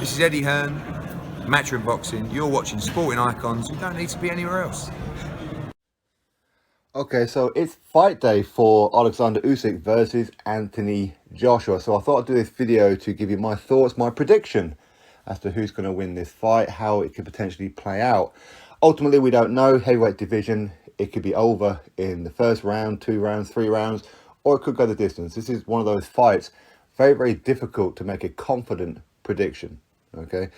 This is Eddie Hearn, Matchroom Boxing. You're watching Sporting Icons. You don't need to be anywhere else. Okay, so it's fight day for Oleksandr Usyk versus Anthony Joshua. So I thought I'd do this video to give you my thoughts, my prediction as to who's going to win this fight, how it could potentially play out. Ultimately, we don't know. Heavyweight division, it could be over in the first round, 2 rounds, 3 rounds, or it could go the distance. This is one of those fights, very, very difficult to make a confident prediction. Okay,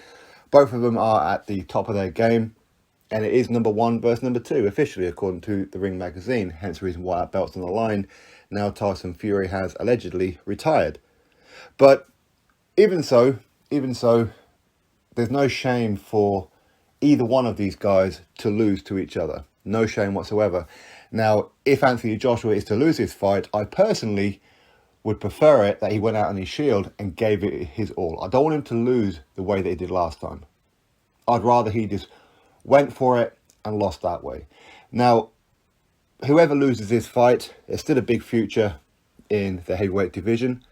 both of them are at the top of their game. And it is number 1 versus number 2, officially, according to the Ring magazine. Hence the reason why that belt's on the line. Now Tyson Fury has allegedly retired. But even so, there's no shame for either one of these guys to lose to each other. No shame whatsoever. Now, if Anthony Joshua is to lose this fight, I personally would prefer it that he went out on his shield and gave it his all. I don't want him to lose the way that he did last time. I'd rather he just went for it and lost that way. Now, whoever loses this fight, there's still a big future in the heavyweight division.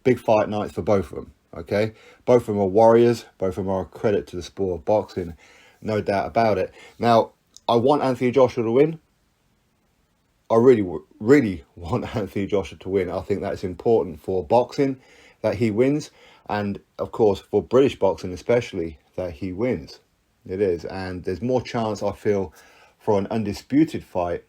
Big fight nights for both of them, okay? Both of them are warriors. Both of them are a credit to the sport of boxing. No doubt about it. Now, I want Anthony Joshua to win. I really want Anthony Joshua to win. I think that's important for boxing, that he wins. And, of course, for British boxing especially, that he wins. It is, and there's more chance, I feel, for an undisputed fight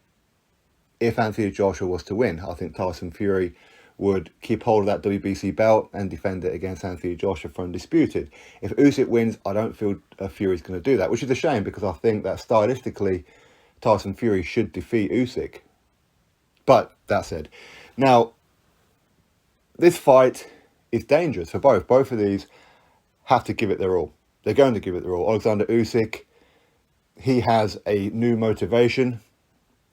if Anthony Joshua was to win. I think Tyson Fury would keep hold of that WBC belt and defend it against Anthony Joshua for undisputed. If Usyk wins, I don't feel Fury's going to do that, which is a shame because I think that stylistically, Tyson Fury should defeat Usyk. But that said, now, this fight is dangerous for both. Both of these have to give it their all. They're going to give it their all. Oleksandr Usyk, he has a new motivation.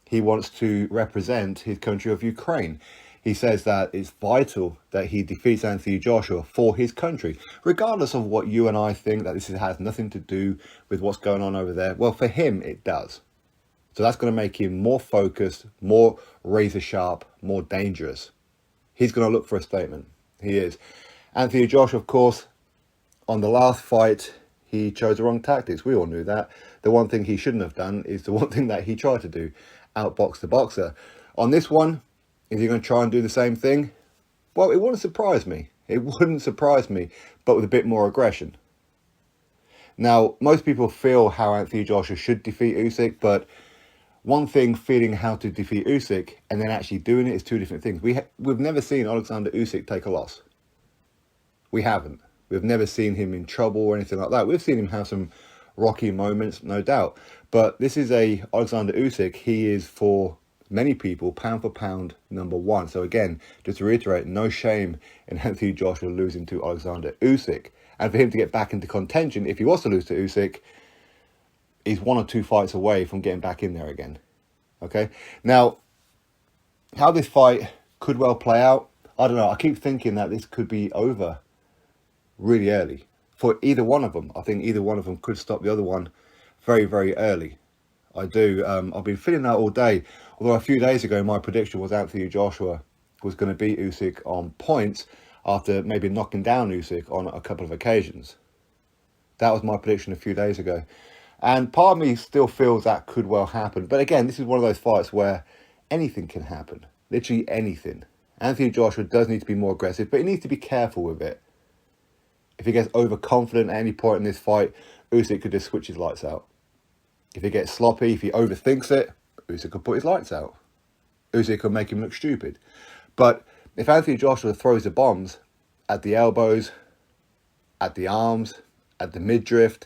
He wants to represent his country of Ukraine. He says that it's vital that he defeats Anthony Joshua for his country, regardless of what you and I think, that this has nothing to do with what's going on over there. Well, for him, it does. So that's going to make him more focused, more razor sharp, more dangerous. He's going to look for a statement. He is. Anthony Joshua, of course, on the last fight, he chose the wrong tactics. We all knew that. The one thing he shouldn't have done is the one thing that he tried to do, outbox the boxer. On this one, is he going to try and do the same thing? Well, it wouldn't surprise me. It wouldn't surprise me, but with a bit more aggression. Now, most people feel how Anthony Joshua should defeat Usyk, but one thing, feeling how to defeat Usyk and then actually doing it is two different things. We've never seen Oleksandr Usyk take a loss. We haven't. We've never seen him in trouble or anything like that. We've seen him have some rocky moments, no doubt. But this is a Oleksandr Usyk. He is, for many people, pound for pound, number 1. So again, just to reiterate, no shame in Anthony Joshua losing to Oleksandr Usyk. And for him to get back into contention, if he was to lose to Usyk, he's 1 or 2 fights away from getting back in there again. Okay? Now, how this fight could well play out, I don't know. I keep thinking that this could be over really early for either one of them. I think either one of them could stop the other one very, very early. I do. I've been feeling that all day. Although a few days ago, my prediction was Anthony Joshua was going to beat Usyk on points after maybe knocking down Usyk on a couple of occasions. That was my prediction a few days ago. And part of me still feels that could well happen. But again, this is one of those fights where anything can happen. Literally anything. Anthony Joshua does need to be more aggressive, but he needs to be careful with it. If he gets overconfident at any point in this fight, Usyk could just switch his lights out. If he gets sloppy, if he overthinks it, Usyk could put his lights out. Usyk could make him look stupid. But if Anthony Joshua throws the bombs at the elbows, at the arms, at the midriff,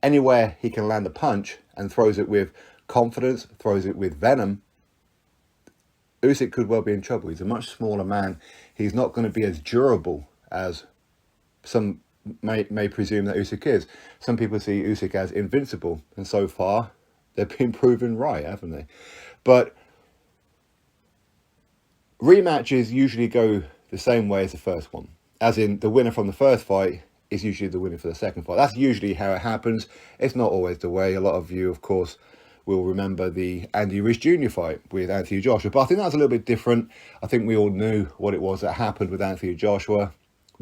anywhere he can land a punch and throws it with confidence, throws it with venom, Usyk could well be in trouble. He's a much smaller man. He's not going to be as durable as some may presume that Usyk is. Some people see Usyk as invincible, and so far they've been proven right, haven't they? But rematches usually go the same way as the first one, as in the winner from the first fight is usually the winner for the second fight. That's usually how it happens. It's not always the way. A lot of you, of course, will remember the Andy Ruiz Jr. fight with Anthony Joshua, but I think that's a little bit different. I think we all knew what it was that happened with Anthony Joshua.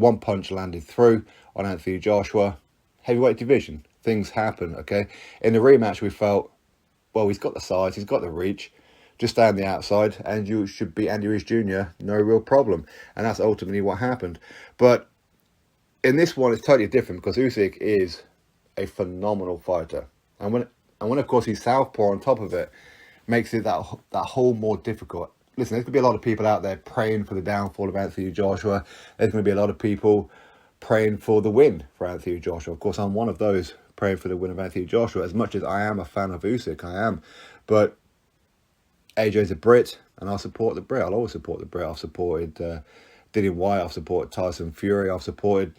One punch landed through on Anthony Joshua. Heavyweight division. Things happen, okay? In the rematch, we felt, well, he's got the size, he's got the reach. Just stay on the outside and you should beat Andy Ruiz Jr. No real problem. And that's ultimately what happened. But in this one, it's totally different because Usyk is a phenomenal fighter. And when of course he's southpaw on top of it, makes it that whole more difficult. Listen, there's going to be a lot of people out there praying for the downfall of Anthony Joshua. There's going to be a lot of people praying for the win for Anthony Joshua. Of course, I'm one of those praying for the win of Anthony Joshua. As much as I am a fan of Usyk, I am. But AJ's a Brit, and I'll support the Brit. I'll always support the Brit. I've supported Dillian Whyte. I've supported Tyson Fury. I've supported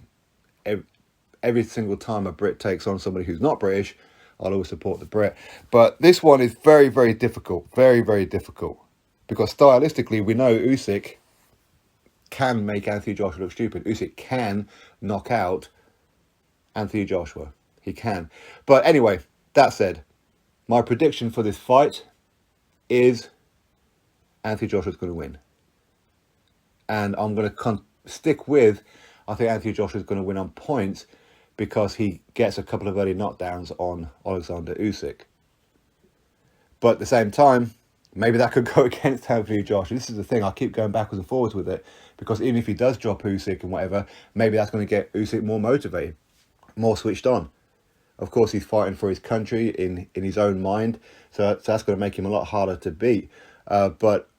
every single time a Brit takes on somebody who's not British, I'll always support the Brit. But this one is very, very difficult. Very, very difficult. Because stylistically, we know Usyk can make Anthony Joshua look stupid. Usyk can knock out Anthony Joshua. He can. But anyway, that said, my prediction for this fight is Anthony Joshua's going to win. And I'm going to stick with, I think Anthony Joshua's going to win on points because he gets a couple of early knockdowns on Oleksandr Usyk. But at the same time, maybe that could go against Anthony Joshua. This is the thing, I keep going backwards and forwards with it, because even if he does drop Usyk and whatever, maybe that's going to get Usyk more motivated, more switched on. Of course, he's fighting for his country in his own mind, so that's going to make him a lot harder to beat. But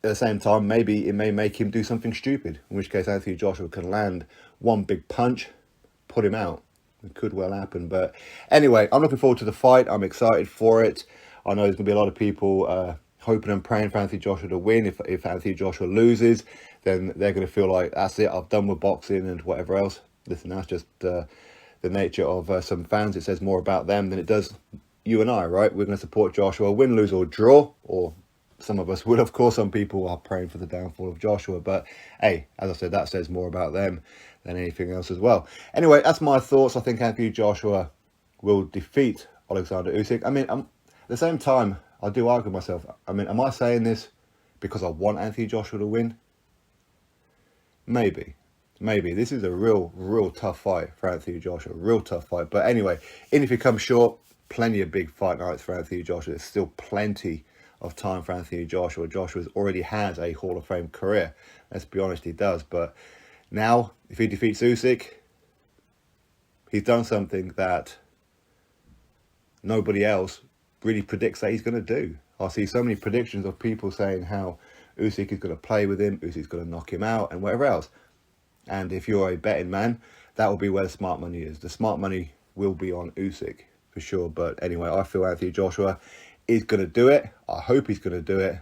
at the same time, maybe it may make him do something stupid, in which case Anthony Joshua can land one big punch, put him out. It could well happen. But anyway, I'm looking forward to the fight. I'm excited for it. I know there's going to be a lot of people hoping and praying for Anthony Joshua to win. If Anthony Joshua loses, then they're going to feel like, that's it, I've done with boxing and whatever else. Listen, that's just the nature of some fans. It says more about them than it does you and I, right? We're going to support Joshua, win, lose or draw, or some of us will, of course. Some people are praying for the downfall of Joshua, but hey, as I said, that says more about them than anything else as well. Anyway, that's my thoughts. I think Anthony Joshua will defeat Oleksandr Usyk. I mean, at the same time, I do argue myself. I mean, am I saying this because I want Anthony Joshua to win? Maybe. This is a real tough fight for Anthony Joshua. Real tough fight. But anyway, even if he comes short, plenty of big fight nights for Anthony Joshua. There's still plenty of time for Anthony Joshua. Joshua already has a Hall of Fame career. Let's be honest, he does. But now, if he defeats Usyk, he's done something that nobody else really predicts that he's going to do. I see so many predictions of people saying how Usyk is going to play with him, Usyk's going to knock him out, and whatever else. And if you're a betting man, that will be where the smart money is. The smart money will be on Usyk, for sure. But anyway, I feel Anthony Joshua is going to do it. I hope he's going to do it.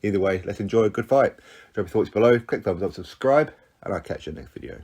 Either way, let's enjoy a good fight. Drop your thoughts below, click thumbs up, subscribe, and I'll catch you in the next video.